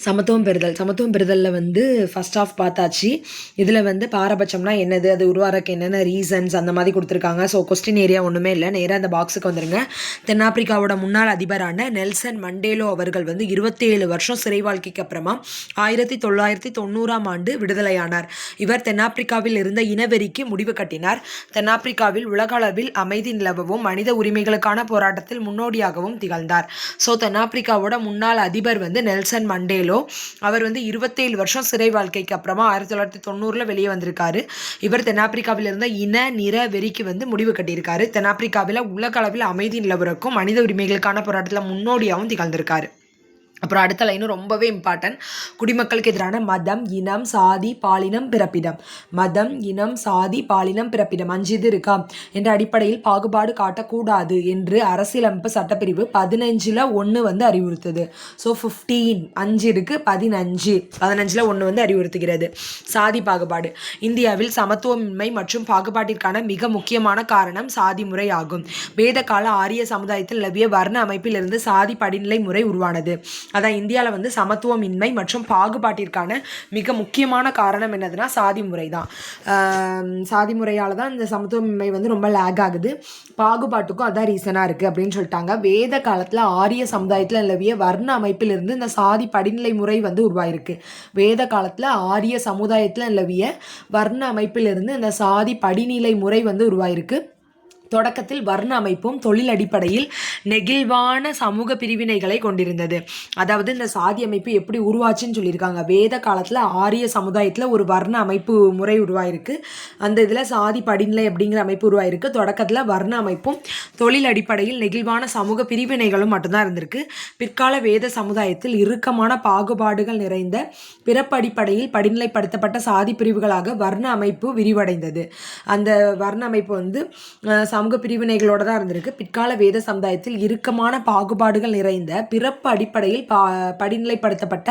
சமத்துவம் பெறுதலில் வந்து first of பார்த்தாச்சு. இதில் வந்து பாரபட்சம்னா என்னது, அது உருவாரக்கு என்னென்ன ரீசன்ஸ் அந்த மாதிரி கொடுத்துருக்காங்க. ஸோ கொஸ்டின் ஏரியா ஒன்றுமே இல்லை, நேராக அந்த பாக்ஸுக்கு வந்துருங்க. தென்னாப்பிரிக்காவோட முன்னாள் அதிபரான நெல்சன் மண்டேலோ அவர்கள் வந்து 27 வருஷம் சிறை வாழ்க்கைக்கு அப்புறமா 1990ஆம் ஆண்டு விடுதலையானார். இவர் தென்னாப்பிரிக்காவில் இருந்த இனவெறிக்கு முடிவு கட்டினார். தென்னாப்பிரிக்காவில் உலக அளவில் அமைதி நிலவவும் மனித உரிமைகளுக்கான போராட்டத்தில் முன்னோடியாகவும் திகழ்ந்தார். ஸோ தென்னாப்பிரிக்காவோட முன்னாள் அதிபர் வந்து நெல்சன் மண்டேலோ. அவர் வந்து 27 வருஷம் சிறை வாழ்க்கைக்கு அப்புறமா 1990 வெளியே வந்திருக்காரு. இவர் தென்னாப்பிரிக்காவில் இருந்த இன நிற வெறிக்கு வந்து முடிவு கட்டியிருக்காரு. தென்னாப்பிரிக்காவில் உலக அளவில் அமைதி நிலவரக்கும் மனித உரிமைகளுக்கான போராட்டத்தில் முன்னோடியாகவும் திகழ்ந்திருக்காரு. அப்புறம் அடுத்த லைனும் ரொம்பவே இம்பார்ட்டன்ட். குடிமக்களுக்கு எதிரான மதம், இனம், சாதி, பாலினம், பிறப்பிடம். மதம், இனம், சாதி, பாலினம், பிறப்பிடம் 5 இது இருக்கா என்ற அடிப்படையில் பாகுபாடு காட்டக்கூடாது என்று அரசியலமைப்பு சட்டப்பிரிவு 15ல் 1 வந்து அறிவுறுத்துது. ஸோ 15 5 இருக்கு, 15ல் 1 வந்து அறிவுறுத்துகிறது. சாதி பாகுபாடு. இந்தியாவில் சமத்துவமின்மை மற்றும் பாகுபாட்டிற்கான மிக முக்கியமான காரணம் சாதி முறை ஆகும். வேத கால ஆரிய சமுதாயத்தில் நிலவிய வர்ண அமைப்பிலிருந்து சாதி படிநிலை முறை உருவானது. அதான் இந்தியாவில் வந்து சமத்துவமின்மை மற்றும் பாகுபாட்டிற்கான மிக முக்கியமான காரணம் என்னதுன்னா சாதி முறை தான். சாதி முறையால் தான் இந்த சமத்துவமின்மை வந்து ரொம்ப லேக் ஆகுது. பாகுபாட்டுக்கும் அதான் ரீசனாக இருக்குது அப்படின்னு சொல்லிட்டாங்க. வேத காலத்தில் ஆரிய சமுதாயத்தில் நிலவிய வர்ண அமைப்பிலிருந்து இந்த சாதி படிநிலை முறை வந்து உருவாயிருக்கு. வேத காலத்தில் ஆரிய சமுதாயத்தில் நிலவிய வர்ண அமைப்பிலிருந்து இந்த சாதி படிநிலை முறை வந்து உருவாயிருக்கு. தொடக்கத்தில் வர்ண அமைப்பும் தொழில் அடிப்படையில் நெகிழ்வான சமூக பிரிவினைகளை கொண்டிருந்தது. அதாவது இந்த சாதி அமைப்பு எப்படி உருவாச்சுன்னு சொல்லியிருக்காங்க. வேத காலத்தில் ஆரிய சமுதாயத்தில் ஒரு வர்ண அமைப்பு முறை உருவாயிருக்கு. அந்த இதில் சாதி படிநிலை அப்படிங்கிற அமைப்பு உருவாயிருக்கு. தொடக்கத்தில் வர்ண அமைப்பும் தொழில் அடிப்படையில் நெகிழ்வான சமூக பிரிவினைகளும் மட்டும்தான் இருந்திருக்கு. பிற்கால வேத சமுதாயத்தில் இறுக்கமான பாகுபாடுகள் நிறைந்த பிறப்பு அடிப்படையில் படிநிலைப்படுத்தப்பட்ட சாதி பிரிவுகளாக வர்ண அமைப்பு விரிவடைந்தது. அந்த வர்ண அமைப்பு வந்து சமூக பிரிவினைகளோட தான் இருந்திருக்கு. பிற்கால வேத சமுதாயத்தில் இறுக்கமான பாகுபாடுகள் நிறைந்த பிறப்பு அடிப்படையில் படிநிலைப்படுத்தப்பட்ட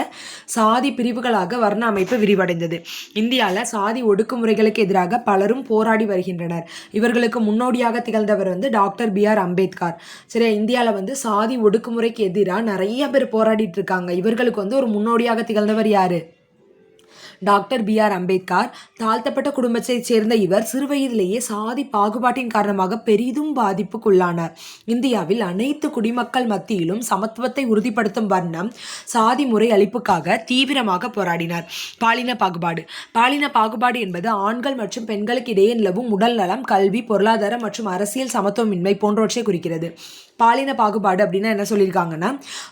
சாதி பிரிவுகளாக வர்ண அமைப்பு விரிவடைந்தது. இந்தியாவில் சாதி ஒடுக்குமுறைகளுக்கு எதிராக பலரும் போராடி வருகின்றனர். இவர்களுக்கு முன்னோடியாக திகழ்ந்தவர் வந்து டாக்டர் B.R. அம்பேத்கர். சரியா, இந்தியாவில் வந்து சாதி ஒடுக்குமுறைக்கு எதிராக நிறைய பேர் போராடிட்டு இருக்காங்க. இவர்களுக்கு வந்து ஒரு முன்னோடியாக திகழ்ந்தவர் யாரு? Doctor B.R. அம்பேத்கர். தாழ்த்தப்பட்ட குடும்பத்தைச் சேர்ந்த இவர் சிறுவயதிலேயே சாதி பாகுபாட்டின் காரணமாக பெரிதும் பாதிப்புக்குள்ளானார். இந்தியாவில் அனைத்து குடிமக்கள் மத்தியிலும் சமத்துவத்தை உறுதிப்படுத்தும் வண்ணம் சாதி முறை அளிப்புக்காக தீவிரமாக போராடினார். பாலின பாகுபாடு என்பது ஆண்கள் மற்றும் பெண்களுக்கு இடையே நிலவும் உடல் நலம், கல்வி, பொருளாதார மற்றும் அரசியல் சமத்துவமின்மை போன்றவற்றை குறிக்கிறது. பாலின பாகுபாடு அப்படின்னா என்ன சொல்லியிருக்காங்கன்னா,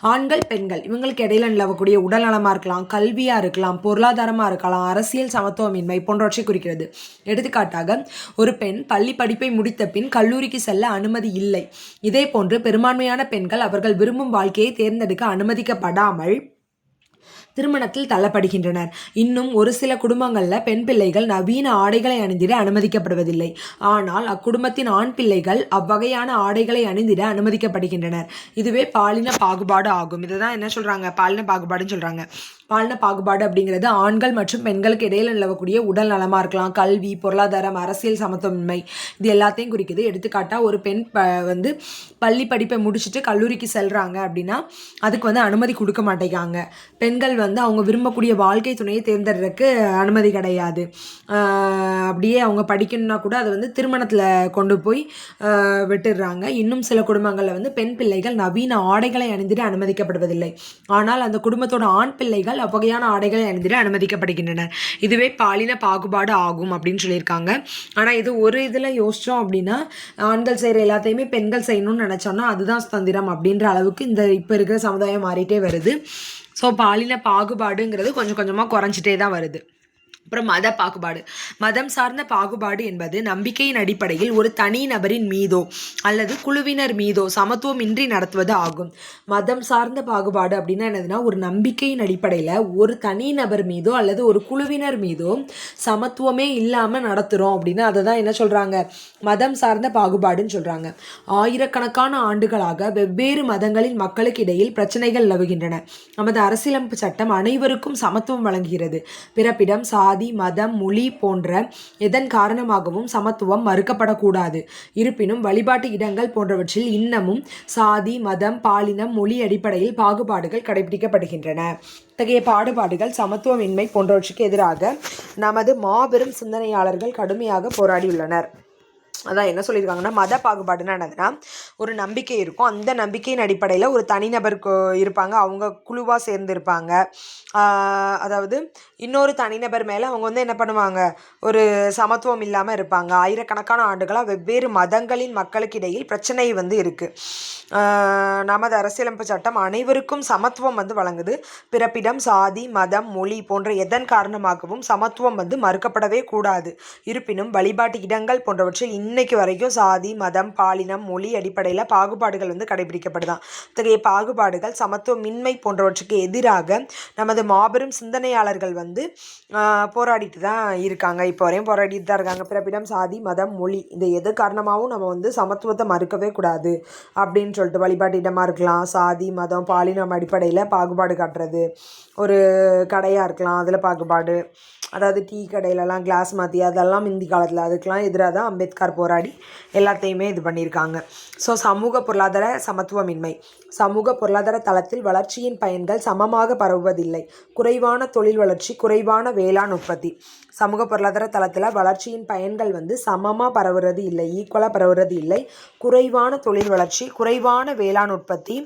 ஆண்கள் பெண்கள் இவங்களுக்கு இடையில நிலவக்கூடிய உடல் நலமாக இருக்கலாம், கல்வியாக இருக்கலாம், பொருளாதாரமாக இருக்கலாம், அரசியல் சமத்துவமின்மை போன்றவற்றை குறிக்கிறது. எடுத்துக்காட்டாக, ஒரு பெண் பள்ளி படிப்பை முடித்த பின் கல்லூரிக்கு செல்ல அனுமதி இல்லை. இதே போன்று பெரும்பான்மையான பெண்கள் அவர்கள் விரும்பும் வாழ்க்கையை தேர்ந்தெடுக்க அனுமதிக்கப்படாமல் திருமணத்தில் தள்ளப்படுகின்றனர். இன்னும் ஒரு சில குடும்பங்களில் பெண் பிள்ளைகள் நவீன ஆடைகளை அணிந்திட அனுமதிக்கப்படுவதில்லை. ஆனால் அக்குடும்பத்தின் ஆண் பிள்ளைகள் அவ்வகையான ஆடைகளை அணிந்திட அனுமதிக்கப்படுகின்றனர். இதுவே பாலின பாகுபாடு ஆகும். இதை தான் என்ன சொல்கிறாங்க, பாலின பாகுபாடுன்னு சொல்கிறாங்க. பாலின பாகுபாடு அப்படிங்கிறது ஆண்கள் மற்றும் பெண்களுக்கு இடையில நிலவக்கூடிய உடல் நலமாக இருக்கலாம், கல்வி, பொருளாதாரம், அரசியல் சமத்துவமின்மை இது எல்லாத்தையும் குறிக்குது. எடுத்துக்காட்டாக, ஒரு பெண் வந்து பள்ளி படிப்பை முடிச்சுட்டு கல்லூரிக்கு செல்கிறாங்க அப்படின்னா அதுக்கு வந்து அனுமதி கொடுக்க மாட்டேங்காங்க. பெண்கள் வந்து அவங்க விரும்பக்கூடிய வாழ்க்கை துணையை தேர்ந்தெடுறதுக்கு அனுமதி கிடையாது. அப்படியே அவங்க படிக்கணும்னா கூட அதை வந்து திருமணத்தில் கொண்டு போய் விட்டுடுறாங்க. இன்னும் சில குடும்பங்களில் வந்து பெண் பிள்ளைகள் நவீன ஆடைகளை அணிந்திட அனுமதிக்கப்படுவதில்லை. ஆனால் அந்த குடும்பத்தோட ஆண் பிள்ளைகள் அவ்வகையான ஆடைகளை அணிந்திட அனுமதிக்கப்படுகின்றனர். இதுவே பாலின பாகுபாடு ஆகும் அப்படின்னு சொல்லியிருக்காங்க. ஆனால் இது ஒரு இதில் யோசித்தோம் அப்படின்னா, ஆண்கள் செய்கிற எல்லாத்தையுமே பெண்கள் செய்யணும்னு நினச்சோன்னா அதுதான் சுதந்திரம் அப்படின்ற அளவுக்கு இந்த இப்போ இருக்கிற சமுதாயம் மாறிட்டே வருது. ஸோ பாலின பாகுபாடுங்கிறது கொஞ்சம் கொஞ்சமாக குறைஞ்சிட்டே தான் வருது. அப்புறம் மதம் சார்ந்த பாகுபாடு என்பது நம்பிக்கையின் அடிப்படையில் ஒரு தனி நபரின் மீதோ அல்லது குழுவினர் மீதோ சமத்துவமின்றி நடத்துவது ஆகும். மதம் சார்ந்த பாகுபாடு அப்படின்னா என்னதுன்னா, ஒரு நம்பிக்கையின் அடிப்படையில் ஒரு தனி நபர் மீதோ அல்லது ஒரு குழுவினர் மீதோ சமத்துவமே இல்லாமல் நடத்துகிறோம் அப்படின்னு அதை தான் என்ன சொல்கிறாங்க, மதம் சார்ந்த பாகுபாடுன்னு சொல்கிறாங்க. ஆயிரக்கணக்கான ஆண்டுகளாக வெவ்வேறு மதங்களின் மக்களுக்கு இடையில் பிரச்சனைகள் நிலவுகின்றன. நமது அரசியலமைப்பு சட்டம் அனைவருக்கும் சமத்துவம் வழங்குகிறது. பிறப்பிடம், சாதி, சாதி மதம் மொழி போன்ற எதன் காரணமாகவும் சமத்துவம் மறுக்கப்படக்கூடாது. இருப்பினும் வழிபாட்டு இடங்கள் போன்றவற்றில் இன்னமும் சாதி மதம் பாலினம் மொழி அடிப்படையில் பாகுபாடுகள் கடைபிடிக்கப்படுகின்றன. இத்தகைய பாகுபாடுகள் சமத்துவமின்மை போன்றவற்றுக்கு எதிராக நமது மாபெரும் சிந்தனையாளர்கள் கடுமையாக போராடியுள்ளனர். அதான் என்ன சொல்லியிருக்காங்கன்னா, மத பாகுபாடுன்னா என்னதுன்னா, ஒரு நம்பிக்கை இருக்கும். அந்த நம்பிக்கையின் அடிப்படையில் ஒரு தனிநபர் இருப்பாங்க, அவங்க குழுவாக சேர்ந்து இருப்பாங்க. அதாவது இன்னொரு தனிநபர் மேலே அவங்க வந்து என்ன பண்ணுவாங்க, ஒரு சமத்துவம் இல்லாமல் இருப்பாங்க. ஆயிரக்கணக்கான ஆண்டுகளாக வெவ்வேறு மதங்களின் மக்களுக்கு இடையில் பிரச்சனை வந்து இருக்குது. நமது அரசியலமைப்பு சட்டம் அனைவருக்கும் சமத்துவம் வந்து வழங்குது. பிறப்பிடம் சாதி மதம் மொழி போன்ற எதன் காரணமாகவும் சமத்துவம் வந்து மறுக்கப்படவே கூடாது. இருப்பினும் வழிபாட்டு இடங்கள் போன்றவற்றில் இன்னைக்கு வரைக்கும் சாதி மதம் பாலினம் மொழி அடிப்படையில் பாகுபாடுகள் வந்து கடைபிடிக்கப்படுதான். இத்தகைய பாகுபாடுகள் சமத்துவமின்மை போன்றவற்றுக்கு எதிராக நமது மாபெரும் சிந்தனையாளர்கள் வந்து போராடிட்டு தான் இருக்காங்க. இப்போ வரையும் போராடிட்டு தான் இருக்காங்க. பிறப்பிடம் சாதி மதம் மொழி இந்த எது காரணமாகவும் நம்ம வந்து சமத்துவத்தை மறுக்கவே கூடாது அப்படின்னு சொல்லிட்டு, வழிபாட்டு இடமாக இருக்கலாம், சாதி மதம் பாலினம் அடிப்படையில் பாகுபாடு காட்டுறது, ஒரு கடையாக இருக்கலாம் அதில் பாகுபாடு, அதாவது டீ கடையிலலாம் கிளாஸ் மாற்றி அதெல்லாம் இந்தி காலத்தில் அதுக்கெலாம் எதிராக தான் அம்பேத்கர் போராடி எல்லாத்தையுமே இது பண்ணியிருக்காங்க. ஸோ சமூக பொருளாதார சமத்துவமின்மை. சமூக பொருளாதார தளத்தில் வளர்ச்சியின் பயன்கள் சமமாக பரவுவதில்லை. குறைவான தொழில் வளர்ச்சி குறைவான வேளாண் உற்பத்தி. சமூக பொருளாதார தளத்தில் வளர்ச்சியின் பயன்கள் வந்து சமமாக பரவுறது இல்லை, ஈக்குவலாக பரவுறது இல்லை. குறைவான தொழில் வளர்ச்சி குறைவான வேளாண் உற்பத்தி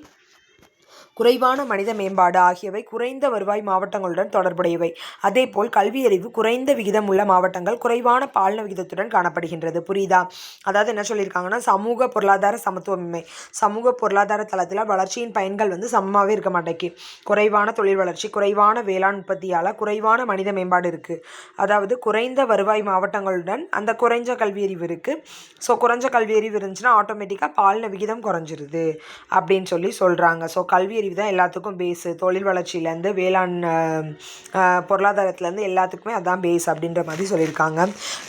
குறைவான மனித மேம்பாடு ஆகியவை குறைந்த வருவாய் மாவட்டங்களுடன் தொடர்புடையவை. அதேபோல் கல்வியறிவு குறைந்த விகிதம் உள்ள மாவட்டங்கள் குறைவான பாலின விகிதத்துடன் காணப்படுகின்றது. புரியுதா? அதாவது என்ன சொல்லியிருக்காங்கன்னா, சமூக பொருளாதார சமத்துவமின்மை. சமூக பொருளாதார தளத்தில் வளர்ச்சியின் பயன்கள் வந்து சமமாகவே இருக்க மாட்டேங்குது. குறைவான தொழில் வளர்ச்சி குறைவான வேளாண் உற்பத்தியால் குறைவான மனித மேம்பாடு இருக்குது. அதாவது குறைந்த வருவாய் மாவட்டங்களுடன் அந்த குறைஞ்ச கல்வியறிவு இருக்குது. ஸோ குறைஞ்ச கல்வியறிவு இருந்துச்சுன்னா ஆட்டோமேட்டிக்காக பாலின விகிதம் குறைஞ்சிருது அப்படின்னு சொல்கிறாங்க. ஸோ கல்வியறிவு தான் எல்லாத்துக்கும் பேஸு. தொழில் வளர்ச்சியிலேருந்து வேளாண் பொருளாதாரத்துலேருந்து எல்லாத்துக்குமே அதான் பேஸ் அப்படின்ற மாதிரி சொல்லியிருக்காங்க.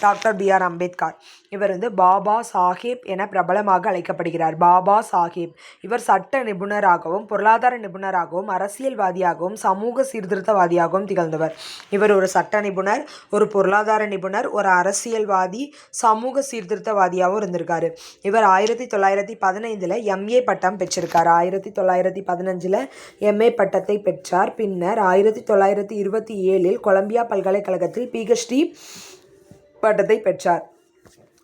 Doctor B.R. அம்பேத்கர் இவர் வந்து பாபா சாஹேப் என பிரபலமாக அழைக்கப்படுகிறார். பாபா சாஹேப் இவர் சட்ட நிபுணராகவும் பொருளாதார நிபுணராகவும் அரசியல்வாதியாகவும் சமூக சீர்திருத்தவாதியாகவும் திகழ்ந்தவர். இவர் ஒரு சட்ட நிபுணர், ஒரு பொருளாதார நிபுணர், ஒரு அரசியல்வாதி, சமூக சீர்திருத்தவாதியாகவும் இருந்திருக்காரு. இவர் 1915 MA பட்டம் பெற்றிருக்கார். 1915 MA பட்டத்தை பெற்றார். பின்னர் 1927 கொலம்பியா பல்கலைக்கழகத்தில் PhD பட்டத்தை பெற்றார்.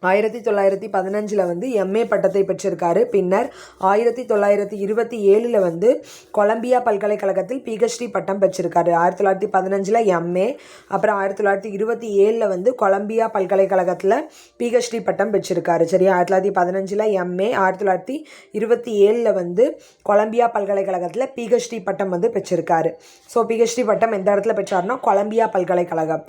1915 வந்து MA பட்டத்தை பெற்றிருக்காரு. பின்னர் 1927 வந்து கொலம்பியா பல்கலைக்கழகத்தில் PhD பட்டம் பெற்றிருக்காரு. 1915 MA, அப்புறம் 1927 வந்து கொலம்பியா பல்கலைக்கழகத்தில் PhD பட்டம் பெற்றிருக்காரு. சரியா? 1915 MA, 1927 வந்து கொலம்பியா பல்கலைக்கழகத்தில் PhD பட்டம் வந்து பெற்றிருக்காரு. ஸோ PhD பட்டம் எந்த இடத்துல பெற்றாருன்னா கொலம்பியா பல்கலைக்கழகம்.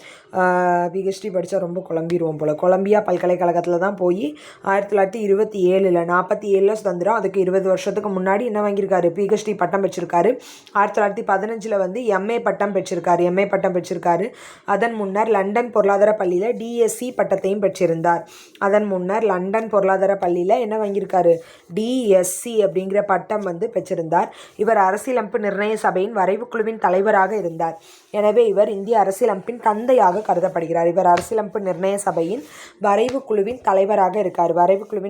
PhD படித்தா ரொம்ப குழம்பிடுவோம் போல். கொலம்பியா பல்கலைக்கழகத்தில் தான் போய் 1927 47 சுதந்திரம், அதுக்கு 20 வருஷத்துக்கு முன்னாடி என்ன வாங்கியிருக்காரு, PhD பட்டம் பெற்றிருக்காரு. 1915 வந்து MA பட்டம் பெற்றிருக்காரு. அதன் முன்னர் லண்டன் பொருளாதார பள்ளியில் DSc பட்டத்தையும் பெற்றிருந்தார். அதன் முன்னர் லண்டன் பொருளாதார பள்ளியில் என்ன வாங்கியிருக்காரு, DSc அப்படிங்கிற பட்டம் வந்து பெற்றிருந்தார். இவர் அரசியலமைப்பு நிர்ணய சபையின் வரைவு குழுவின் தலைவராக இருந்தார். எனவே இவர் இந்திய அரசியலமைப்பின் தந்தையாக கருதப்படுகிறார். இவர் அரசியலமைப்பு நிர்ணய சபையின் வரைவு குழுவின்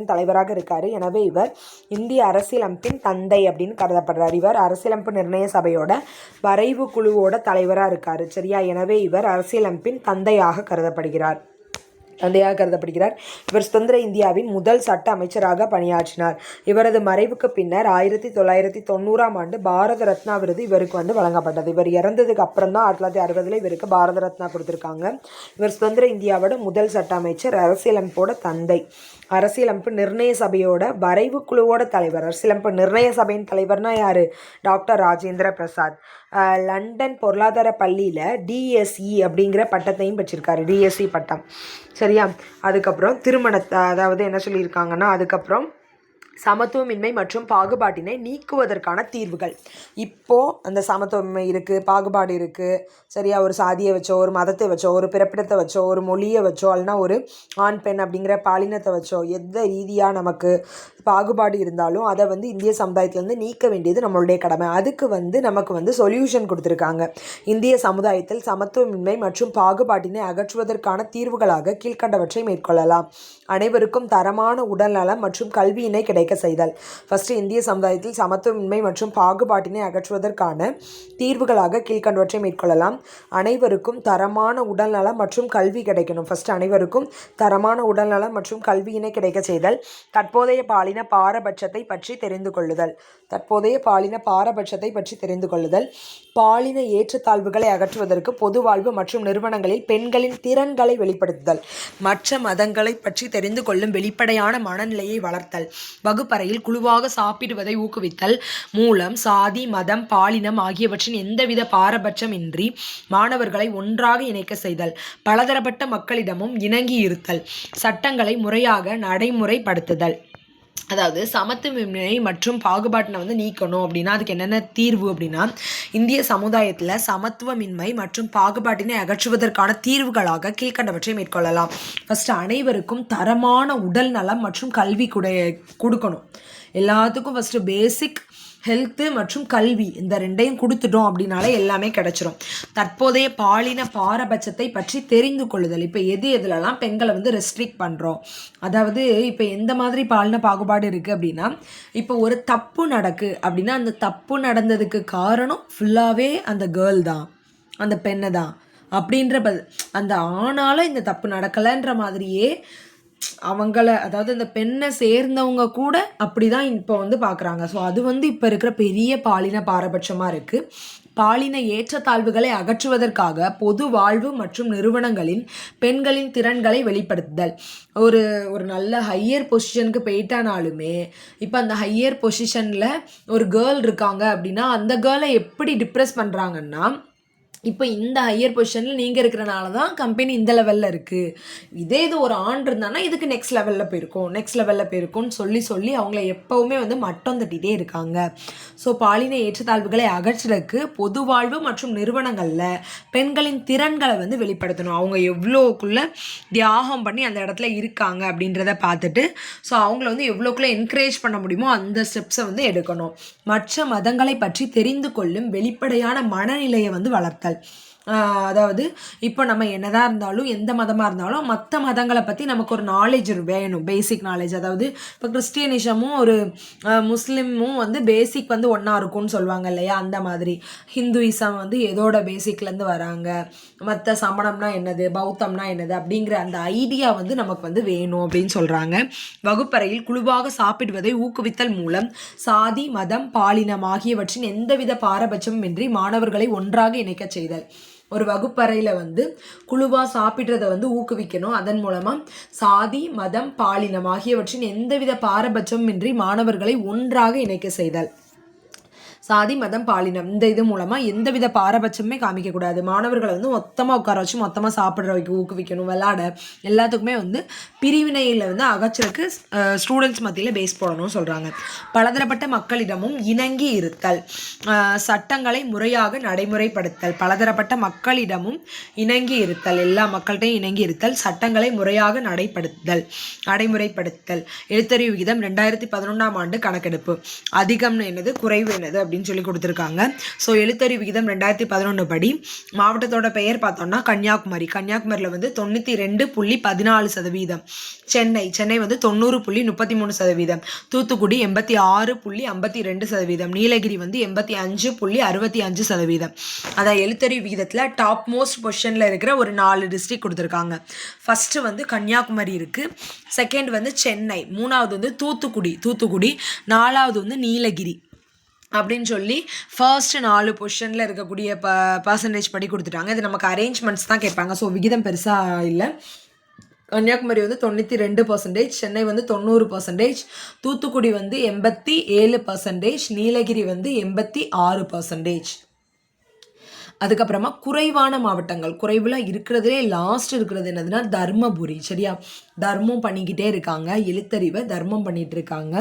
தலைவராக இருக்காரு. எனவே இவர் இந்திய அரசியலமைப்பின் தந்தை அப்படின்னு கருதப்படுறார். இவர் அரசியலமைப்பு நிர்ணய சபையோட வரைவு குழுவோட தலைவராக இருக்காரு. சரியா? எனவே இவர் அரசியலமைப்பின் தந்தையாக கருதப்படுகிறார். இவர் சுதந்திர இந்தியாவின் முதல் சட்ட அமைச்சராக பணியாற்றினார். இவரது மறைவுக்கு பின்னர் 1990 பாரத ரத்னா விருது இவருக்கு வந்து வழங்கப்பட்டது. இவர் இறந்ததுக்கு அப்புறம் தான் 1960 இவருக்கு பாரத ரத்னா கொடுத்துருக்காங்க. இவர் சுதந்திர இந்தியாவோட முதல் சட்ட அமைச்சர், அரசியலமைப்போட தந்தை, அரசியலமைப்பு நிர்ணய சபையோட வரைவு குழுவோட தலைவர். அரசியலமைப்பு நிர்ணய சபையின் தலைவர்னா யாரு? டாக்டர் ராஜேந்திர பிரசாத். லண்டன் பொருளாதார பள்ளியில் DSE அப்படிங்கிற பட்டத்தையும் பெற்றிருக்காரு. DSc பட்டம். சரியா? அதுக்கப்புறம் திருமணத்தை, அதாவது என்ன சொல்லியிருக்காங்கன்னா, அதுக்கப்புறம் சமத்துவமின்மை மற்றும் பாகுபாட்டினை நீக்குவதற்கான தீர்வுகள். இப்போது அந்த சமத்துவமின்மை இருக்குது, பாகுபாடு இருக்குது, சரியா? ஒரு சாதியை வச்சோ, ஒரு மதத்தை வச்சோ, ஒரு பிறப்பிடத்தை வச்சோ, ஒரு மொழியை வச்சோ, இல்லைனா ஒரு ஆண் பெண் அப்படிங்கிற பாலினத்தை வச்சோ, எந்த ரீதியாக நமக்கு பாகுபாடு இருந்தாலும் அதை வந்து இந்திய சமுதாயத்திலேருந்து நீக்க வேண்டியது நம்மளுடைய கடமை. அதுக்கு வந்து நமக்கு வந்து சொல்யூஷன் கொடுத்துருக்காங்க. இந்திய சமுதாயத்தில் சமத்துவமின்மை மற்றும் பாகுபாட்டினை அகற்றுவதற்கான தீர்வுகளாக கீழ்கண்டவற்றை மேற்கொள்ளலாம். அனைவருக்கும் தரமான உடல்நலம் மற்றும் கல்வியினை கிடைக்க செய்தல். ஃபஸ்ட்டு இந்திய சமுதாயத்தில் சமத்துவமின்மை மற்றும் பாகுபாட்டினை அகற்றுவதற்கான தீர்வுகளாக கீழ்கண்டவற்றை மேற்கொள்ளலாம். அனைவருக்கும் தரமான உடல்நலம் மற்றும் கல்வி கிடைக்கணும். ஃபஸ்ட்டு அனைவருக்கும் தரமான உடல்நலம் மற்றும் கல்வியினை கிடைக்க செய்தல். தற்போதைய பாலின பாரபட்சத்தை பற்றி தெரிந்து கொள்ளுதல். பாலின ஏற்றத்தாழ்வுகளை அகற்றுவதற்கு பொது வாழ்வு மற்றும் நிறுவனங்களில் பெண்களின் திறன்களை வெளிப்படுத்துதல். மற்ற மதங்களை பற்றி தெரிந்து கொள்ளும் வெளிப்படையான மனநிலையை வளர்த்தல். வகுப்பறையில் குழுவாக சாப்பிடுவதை ஊக்குவித்தல் மூலம் சாதி, மதம், பாலினம் ஆகியவற்றின் எந்தவித பாரபட்சம் இன்றி மாணவர்களை ஒன்றாக இணைக்க செய்தல். பலதரப்பட்ட மக்களிடமும் இணங்கி இருத்தல். சட்டங்களை முறையாக நடைமுறைப்படுத்துதல். அதாவது சமத்துவமின்மை மற்றும் பாகுபாட்டினை வந்து நீக்கணும் அப்படின்னா அதுக்கு என்னென்ன தீர்வு அப்படின்னா, இந்திய சமுதாயத்தில் சமத்துவமின்மை மற்றும் பாகுபாட்டினை அகற்றுவதற்கான தீர்வுகளாக கீழ்கண்டவற்றை மேற்கொள்ளலாம். ஃபஸ்ட்டு அனைவருக்கும் தரமான உடல் நலம் மற்றும் கல்வி கொடுக்கணும். எல்லாத்துக்கும் ஃபஸ்ட்டு பேசிக் ஹெல்த்து மற்றும் கல்வி இந்த ரெண்டையும் கொடுத்துட்டோம் அப்படின்னாலே எல்லாமே கிடச்சிரும். தற்போதைய பாலின பாரபட்சத்தை பற்றி தெரிந்து கொள்ளுதல். இப்போ எதுலலாம் பெண்களை வந்து ரெஸ்ட்ரிக்ட் பண்ணுறோம், அதாவது இப்போ எந்த மாதிரி பாலின பாகுபாடு இருக்குது அப்படின்னா, இப்போ ஒரு தப்பு நடக்கு அப்படின்னா அந்த தப்பு நடந்ததுக்கு காரணம் ஃபுல்லாகவே அந்த கேர்ள் தான், அந்த பெண்ணை தான் அப்படின்ற அந்த ஆணால் இந்த தப்பு நடக்கலைன்ற மாதிரியே அவங்கள, அதாவது அந்த பெண்ணை சேர்ந்தவங்க கூட அப்படி தான் இப்போ வந்து பார்க்குறாங்க. ஸோ அது வந்து இப்போ இருக்கிற பெரிய பாலின பாரபட்சமாக இருக்குது. பாலின ஏற்றத்தாழ்வுகளை அகற்றுவதற்காக பொது வாழ்வு மற்றும் நிறுவனங்களின் பெண்களின் திறன்களை வெளிப்படுத்துதல். ஒரு நல்ல ஹையர் பொசிஷனுக்கு போயிட்டானாலுமே இப்போ அந்த ஹையர் பொசிஷனில் ஒரு கேர்ள் இருக்காங்க அப்படின்னா அந்த கேர்ளை எப்படி டிப்ரெஸ் பண்ணுறாங்கன்னா, இப்போ இந்த ஹையர் பொசிஷனில் நீங்கள் இருக்கிறனால தான் கம்பெனி இந்த லெவலில் இருக்குது, இதே இது ஒரு ஆண் இருந்தானா இதுக்கு நெக்ஸ்ட் லெவலில் போயிருக்கும்னு சொல்லி அவங்கள எப்போவுமே வந்து மட்டம் தட்டிகிட்டே இருக்காங்க. ஸோ பாலின ஏற்றத்தாழ்வுகளை அகற்றுறதுக்கு பொது வாழ்வு மற்றும் நிறுவனங்களில் பெண்களின் திறன்களை வந்து வெளிப்படுத்தணும். அவங்க எவ்வளோக்குள்ளே தியாகம் பண்ணி அந்த இடத்துல இருக்காங்க அப்படின்றத பார்த்துட்டு ஸோ அவங்கள வந்து எவ்வளோக்குள்ளே என்கரேஜ் பண்ண முடியுமோ அந்த ஸ்டெப்ஸை வந்து எடுக்கணும். மற்ற மதங்களை பற்றி தெரிந்து கொள்ளும் வெளிப்படையான மனநிலையை வந்து வளர்த்தல். அதாவது இப்போ நம்ம என்னதான் இருந்தாலும் எந்த மதமாக இருந்தாலும் மற்ற மதங்களை பற்றி நமக்கு ஒரு நாலேஜ் வேணும், பேசிக் நாலேஜ். அதாவது இப்போ கிறிஸ்டியனிசமும் ஒரு முஸ்லீமும் வந்து பேசிக் வந்து ஒன்றா இருக்கும்னு சொல்லுவாங்க இல்லையா, அந்த மாதிரி ஹிந்துயிசம் வந்து எதோட பேசிக்லேருந்து வராங்க, மற்ற சமணம்னா என்னது, பௌத்தம்னா என்னது அப்படிங்கிற அந்த ஐடியா வந்து நமக்கு வந்து வேணும் அப்படின்னு சொல்கிறாங்க. வகுப்பறையில் குழுவாக சாப்பிடுவதை ஊக்குவித்தல் மூலம் சாதி, மதம், பாலினம் ஆகியவற்றின் எந்தவித பாரபட்சமும் இன்றி மாணவர்களை ஒன்றாக இணைக்க செய்தல். ஒரு வகுப்பறையில் வந்து குழுவாக சாப்பிட்றதை வந்து ஊக்குவிக்கணும். அதன் மூலமாக சாதி, மதம், பாலினம் ஆகியவற்றின் எந்தவித பாரபட்சமும் இன்றி மாணவர்களை ஒன்றாக இணைக்க செய்தல். சாதி, மதம், பாலினம் இந்த இது மூலமாக எந்தவித பாரபட்சமே காமிக்கக்கூடாது. மாணவர்களை வந்து மொத்தமாக உட்கார வச்சு மொத்தமாக சாப்பிட்ற ஊக்குவிக்கணும். விளாட எல்லாத்துக்குமே வந்து பிரிவினையில் வந்து அகற்றலுக்கு ஸ்டூடெண்ட்ஸ் மத்தியில் பேஸ் போடணும்னு சொல்கிறாங்க. பலதரப்பட்ட மக்களிடமும் இணங்கி இருத்தல். சட்டங்களை முறையாக நடைமுறைப்படுத்தல். பலதரப்பட்ட மக்களிடமும் இணங்கி இருத்தல், எல்லா மக்கள்கிட்டையும் இணங்கி இருத்தல். சட்டங்களை முறையாக நடைமுறைப்படுத்தல். எழுத்தறிவு விகிதம் 2011 ஆண்டு கணக்கெடுப்பு. அதிகம்னு என்னது, குறைவு என்னது அப்படின்னு சொல்லி கொடுத்துருக்காங்க. ஸோ எழுத்தறிவு விகிதம் 2011 படி மாவட்டத்தோட பெயர் பார்த்தோம்னா கன்னியாகுமரியில் வந்து 92.14%. சென்னை வந்து 90.33%. தூத்துக்குடி 86.52%. நீலகிரி வந்து 85.65%. அதான் எழுத்தறிவு விகிதத்தில் டாப் மோஸ்ட் பொசிஷனில் இருக்கிற ஒரு 4 டிஸ்ட்ரிக்ட் கொடுத்துருக்காங்க. ஃபஸ்ட்டு வந்து கன்னியாகுமரி இருக்குது, செகண்ட் வந்து சென்னை, மூணாவது வந்து தூத்துக்குடி, நாலாவது வந்து நீலகிரி அப்படின்னு சொல்லி ஃபர்ஸ்ட் 4 பொசிஷனில் இருக்கக்கூடிய பர்சன்டேஜ் படி கொடுத்துட்டாங்க. இது நமக்கு அரேஞ்ச்மெண்ட்ஸ் தான் கேட்பாங்க. ஸோ விகிதம் பெருசாக இல்லை. கன்னியாகுமரி வந்து 92%, சென்னை வந்து 90%, தூத்துக்குடி வந்து 87%, நீலகிரி வந்து 86%. அதுக்கப்புறமா குறைவான மாவட்டங்கள், குறைவில் இருக்கிறதுலே லாஸ்ட் இருக்கிறது என்னதுன்னா தர்மபுரி. சரியா, தர்மம் பண்ணிக்கிட்டே இருக்காங்க, எழுத்தறிவை தர்மம் பண்ணிகிட்டு இருக்காங்க.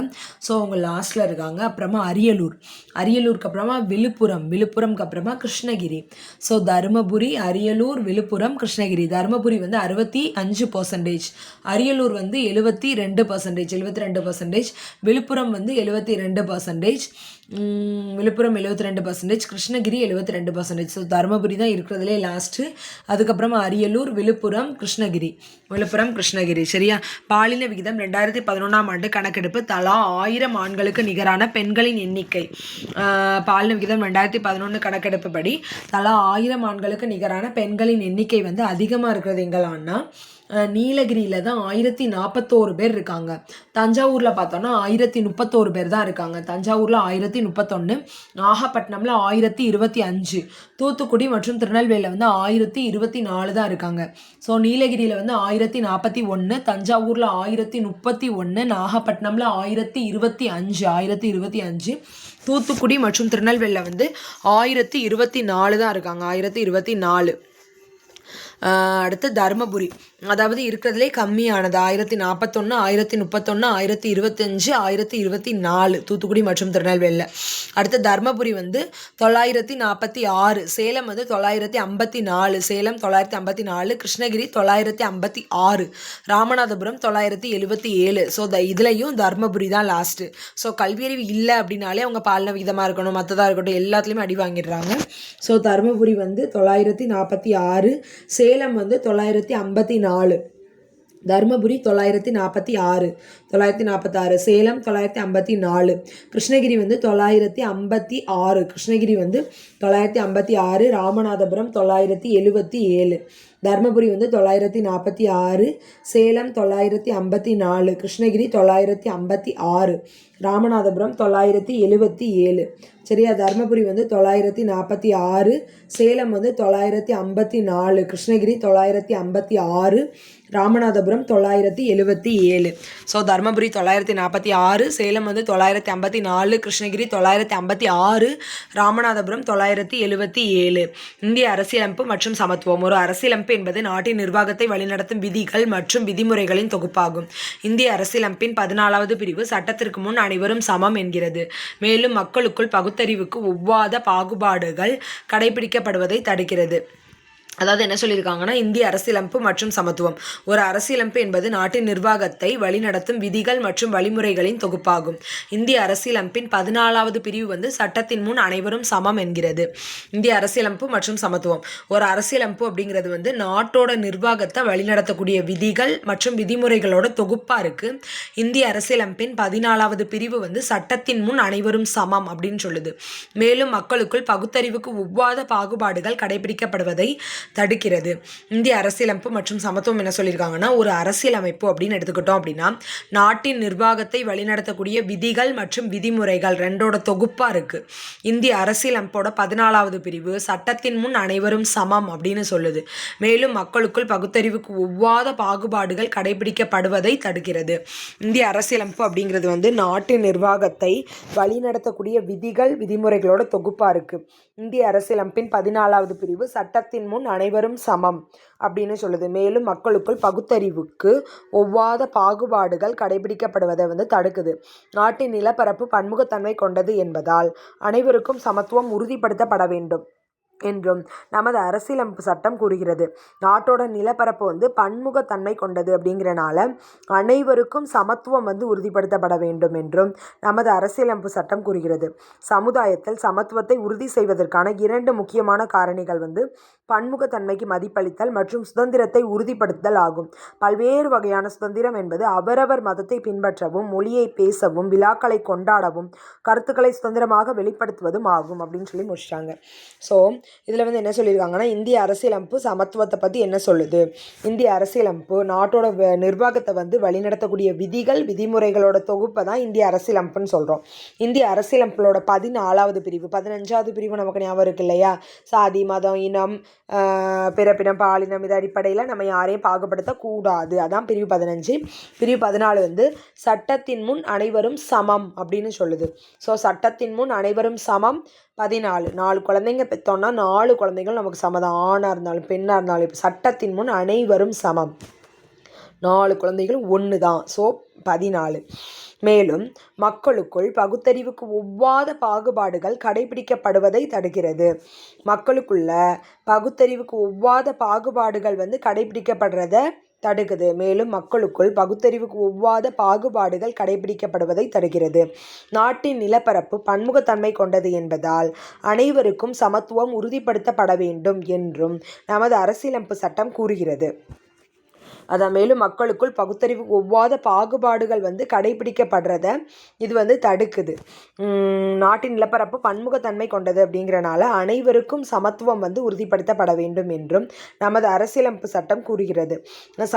ஸோ அவங்க லாஸ்ட்டில் இருக்காங்க. அப்புறமா அரியலூருக்கு அப்புறமா விழுப்புரம்க்கு அப்புறமா கிருஷ்ணகிரி. ஸோ தருமபுரி, அரியலூர், விழுப்புரம், கிருஷ்ணகிரி. தருமபுரி வந்து 65%, அரியலூர் வந்து 72%, விழுப்புரம் வந்து 72%, விழுப்புரம் 72%, கிருஷ்ணகிரி 72%. ஸோ தருமபுரி தான் இருக்கிறதுலே லாஸ்ட்டு. அதுக்கப்புறமா அரியலூர், விழுப்புரம், கிருஷ்ணகிரி. சரியா? பாலின விகிதம் 2011ஆம் ஆண்டு கணக்கெடுப்பு தலா 1000 ஆண்களுக்கு நிகரான பெண்களின் எண்ணிக்கை. பாலின விகிதம் 2011 கணக்கெடுப்பு படி தலா 1000 ஆண்களுக்கு நிகரான பெண்களின் எண்ணிக்கை வந்து அதிகமாக இருக்கிறது எங்களான்னா நீலகிரியில் தான் 1041 பேர் இருக்காங்க. தஞ்சாவூரில் பார்த்தோன்னா 1031 பேர் தான் இருக்காங்க. தஞ்சாவூரில் 1031, நாகப்பட்டினமில் 1025, தூத்துக்குடி மற்றும் திருநெல்வேலியில் வந்து 1024 தான் இருக்காங்க. ஸோ நீலகிரியில் வந்து 1041, தஞ்சாவூரில் 1031, நாகப்பட்டினமில் 1025, தூத்துக்குடி மற்றும் திருநெல்வேலியில் வந்து 1024 தான் இருக்காங்க. 1024. அடுத்து தருமபுரி, அதாவது இருக்கிறதுலே கம்மியானது 1041, 1031, 1025, 1024 தூத்துக்குடி மற்றும் திருநெல்வேலியில். அடுத்து தருமபுரி வந்து 946, சேலம் வந்து 954, சேலம் 954, கிருஷ்ணகிரி 956, ராமநாதபுரம் 977. ஸோ இதுலையும் தருமபுரி தான் லாஸ்ட்டு. ஸோ கல்வியறிவு இல்லை அப்படின்னாலே அவங்க பாலின விகிதமாக இருக்கணும், மற்றதாக இருக்கட்டும், எல்லாத்துலேயுமே அடி வாங்கிடுறாங்க. ஸோ தருமபுரி வந்து 946, சேலம் வந்து 954, தருமபுரி 946, சேலம் 954, கிருஷ்ணகிரி வந்து 956, கிருஷ்ணகிரி வந்து 956, ராமநாதபுரம் 977, தருமபுரி வந்து 946, சேலம் 954, கிருஷ்ணகிரி 956, ராமநாதபுரம் 977. சரியா? தருமபுரி வந்து 946, சேலம் வந்து 954, கிருஷ்ணகிரி 956, ராமநாதபுரம் 977. ஸோ தருமபுரி 946, சேலம் வந்து 954, கிருஷ்ணகிரி 956, ராமநாதபுரம் 977. இந்திய அரசியலமைப்பு மற்றும் சமத்துவம். ஒரு அரசியலமைப்பு என்பது நாட்டின் நிர்வாகத்தை வழிநடத்தும் விதிகள் மற்றும் விதிமுறைகளின் தொகுப்பாகும். இந்திய அரசியலமைப்பின் 14வது பிரிவு சட்டத்திற்கு முன் அனைவரும் சமம் என்கிறது. மேலும் மக்களுக்குள் பகுத்தறிவுக்கு ஒவ்வாத பாகுபாடுகள் கடைபிடிக்கப்படுவதை தடுக்கிறது. அதாவது என்ன சொல்லியிருக்காங்கன்னா, இந்திய அரசியலமைப்பு மற்றும் சமத்துவம். ஒரு அரசியலமைப்பு என்பது நாட்டின் நிர்வாகத்தை வழிநடத்தும் விதிகள் மற்றும் வழிமுறைகளின் தொகுப்பாகும். இந்திய அரசியலமைப்பின் 14வது பிரிவு வந்து சட்டத்தின் முன் அனைவரும் சமம் என்கிறது. இந்திய அரசியலமைப்பு மற்றும் சமத்துவம். ஒரு அரசியலமைப்பு அப்படிங்கிறது வந்து நாட்டோட நிர்வாகத்தை வழிநடத்தக்கூடிய விதிகள் மற்றும் விதிமுறைகளோட தொகுப்பாக இருக்குது. இந்திய அரசியலமைப்பின் 14வது பிரிவு வந்து சட்டத்தின் முன் அனைவரும் சமம் அப்படின்னு சொல்லுது. மேலும் மக்களுக்குள் பகுத்தறிவுக்கு ஒவ்வாத பாகுபாடுகள் கடைபிடிக்கப்படுவதை தடுக்கிறது. இந்திய அரசியலமைப்பு மற்றும் சமத்துவம் என்ன சொல்லியிருக்காங்கன்னா, ஒரு அரசியலமைப்பு அப்படின்னு எடுத்துக்கிட்டோம் அப்படின்னா நாட்டின் நிர்வாகத்தை வழிநடத்தக்கூடிய விதிகள் மற்றும் விதிமுறைகள் ரெண்டோட தொகுப்பாக இருக்குது. இந்திய அரசியலமைப்போட 14வது பிரிவு சட்டத்தின் முன் அனைவரும் சமம் அப்படின்னு சொல்லுது. மேலும் மக்களுக்குள் பகுத்தறிவுக்கு ஒவ்வாத பாகுபாடுகள் கடைபிடிக்கப்படுவதை தடுக்கிறது. இந்திய அரசியலமைப்பு அப்படிங்கிறது வந்து நாட்டின் நிர்வாகத்தை வழிநடத்தக்கூடிய விதிகள் விதிமுறைகளோட தொகுப்பாக இருக்குது. இந்திய அரசியலமைப்பின் 14வது பிரிவு சட்டத்தின் முன் அனைவரும் சமம் அப்படின்னு சொல்லுது. மேலும் மக்களுக்குள் பகுத்தறிவுக்கு ஒவ்வாத பாகுபாடுகள் கடைபிடிக்கப்படுவதை வந்து தடுக்குது. நாட்டின் நிலப்பரப்பு பன்முகத்தன்மை கொண்டது என்பதால் அனைவருக்கும் சமத்துவம் உறுதிப்படுத்தப்பட வேண்டும் என்றும் நமது அரசியலமைப்பு சட்டம் கூறுகிறது. நாட்டோட நிலப்பரப்பு வந்து பன்முகத்தன்மை கொண்டது அப்படிங்கிறனால அனைவருக்கும் சமத்துவம் வந்து உறுதிப்படுத்தப்பட வேண்டும் என்றும் நமது அரசியலமைப்பு சட்டம் கூறுகிறது. சமுதாயத்தில் சமத்துவத்தை உறுதி செய்வதற்கான 2 முக்கியமான காரணிகள் வந்து பன்முகத்தன்மைக்கு மதிப்பளித்தல் மற்றும் சுதந்திரத்தை உறுதிப்படுத்துதல் ஆகும். பல்வேறு வகையான சுதந்திரம் என்பது அவரவர் மதத்தை பின்பற்றவும், மொழியை பேசவும், விழாக்களை கொண்டாடவும், கருத்துக்களை சுதந்திரமாக வெளிப்படுத்துவதும் ஆகும் அப்படின்னு சொல்லி முடிச்சிட்டாங்க. ஸோ இதில் வந்து என்ன சொல்லியிருக்காங்கன்னா, இந்திய அரசியலமைப்பு சமத்துவத்தை பற்றி என்ன சொல்லுது? இந்திய அரசியலமைப்பு நாட்டோட நிர்வாகத்தை வந்து வழிநடத்தக்கூடிய விதிகள் விதிமுறைகளோட தொகுப்பை தான் இந்திய அரசியலமைப்புன்னு சொல்கிறோம். இந்திய அரசியலமைப்போட 14வது பிரிவு 15வது பிரிவு நமக்கு ஞாபகம் இருக்கு இல்லையா? சாதி, மதம், இனம், பிறப்பினம், பாலினம் இது அடிப்படையில் நம்ம யாரையும் பாகுபடுத்தக்கூடாது. அதான் பிரிவு 15. பிரிவு 14 வந்து சட்டத்தின் முன் அனைவரும் சமம் அப்படின்னு சொல்லுது. ஸோ சட்டத்தின் முன் அனைவரும் சமம். 14 4 குழந்தைங்க பெற்றோன்னா 4 குழந்தைகள் நமக்கு சமம் தான். ஆணாக இருந்தாலும் பெண்ணாக இருந்தாலும். இப்போ சட்டத்தின் முன் அனைவரும் சமம். 4 குழந்தைகள் 1 தான். ஸோ 14. மேலும் மக்களுக்குள் பகுத்தறிவுக்கு ஒவ்வாத பாகுபாடுகள் கடைபிடிக்கப்படுவதை தடுக்கிறது. மக்களுக்குள்ள பகுத்தறிவுக்கு ஒவ்வாத பாகுபாடுகள் கடைபிடிக்கப்படுறத தடுக்குது. மேலும் மக்களுக்குள் பகுத்தறிவுக்கு ஒவ்வாத பாகுபாடுகள் கடைபிடிக்கப்படுவதை தடுக்கிறது. நாட்டின் நிலப்பரப்பு பன்முகத்தன்மை கொண்டது என்பதால் அனைவருக்கும் சமத்துவம் உறுதிப்படுத்தப்பட வேண்டும் என்றும் நமது அரசியலமைப்பு சட்டம் கூறுகிறது. அதான் மேலும் மக்களுக்குள் பகுத்தறிவுக்கு ஒவ்வாத பாகுபாடுகள் கடைபிடிக்கப்படுறத இது தடுக்குது. நாட்டின் நிலப்பரப்பு பன்முகத்தன்மை கொண்டது அப்படிங்கிறனால அனைவருக்கும் சமத்துவம் உறுதிப்படுத்தப்பட வேண்டும் என்றும் நமது அரசியலமைப்பு சட்டம் கூறுகிறது.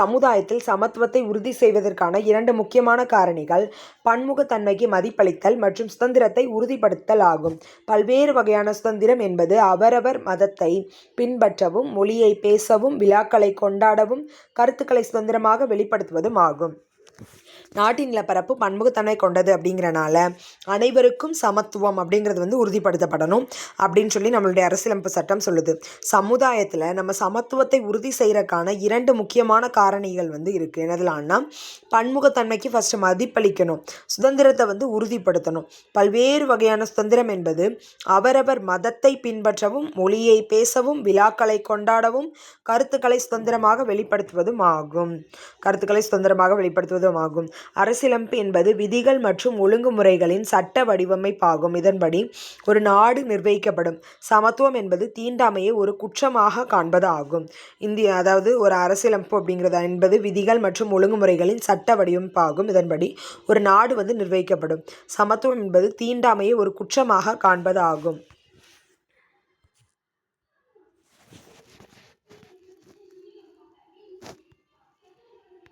சமுதாயத்தில் சமத்துவத்தை உறுதி செய்வதற்கான 2 முக்கியமான காரணிகள் பன்முகத்தன்மைக்கு மதிப்பளித்தல் மற்றும் சுதந்திரத்தை உறுதிப்படுத்தல் ஆகும். பல்வேறு வகையான சுதந்திரம் என்பது அவரவர் மதத்தை பின்பற்றவும், மொழியை பேசவும், விழாக்களை கொண்டாடவும், கருத்துக்களை சுதந்திரமாக வெளிப்படுத்துவதும் ஆகும். நாட்டின் நிலப்பரப்பு பன்முகத்தன்மை கொண்டது அப்படிங்கிறனால அனைவருக்கும் சமத்துவம் அப்படிங்கிறது உறுதிப்படுத்தப்படணும் அப்படின்னு சொல்லி நம்மளுடைய அரசியலமைப்பு சட்டம் சொல்லுது. சமுதாயத்தில் நம்ம சமத்துவத்தை உறுதி செய்கிறக்கான 2 முக்கியமான காரணிகள் இருக்குது. என்னதுலான்னா பன்முகத்தன்மைக்கு ஃபஸ்ட்டு மதிப்பளிக்கணும், சுதந்திரத்தை உறுதிப்படுத்தணும். பல்வேறு வகையான சுதந்திரம் என்பது அவரவர் மதத்தை பின்பற்றவும், மொழியை பேசவும், விழாக்களை கொண்டாடவும், கருத்துக்களை சுதந்திரமாக வெளிப்படுத்துவதும் ஆகும். அரசியலமைப்பு என்பது விதிகள் மற்றும் ஒழுங்குமுறைகளின் சட்ட வடிவமைப்பாகும். இதன்படி ஒரு நாடு நிர்வகிக்கப்படும். சமத்துவம் என்பது தீண்டாமையை ஒரு குற்றமாக காண்பது ஆகும். அதாவது ஒரு அரசியலமைப்பு அப்படிங்கிறது என்பது விதிகள் மற்றும் ஒழுங்குமுறைகளின் சட்ட வடிவமைப்பாகும். இதன்படி ஒரு நாடு நிர்வகிக்கப்படும். சமத்துவம் என்பது தீண்டாமையை ஒரு குற்றமாக காண்பது ஆகும்.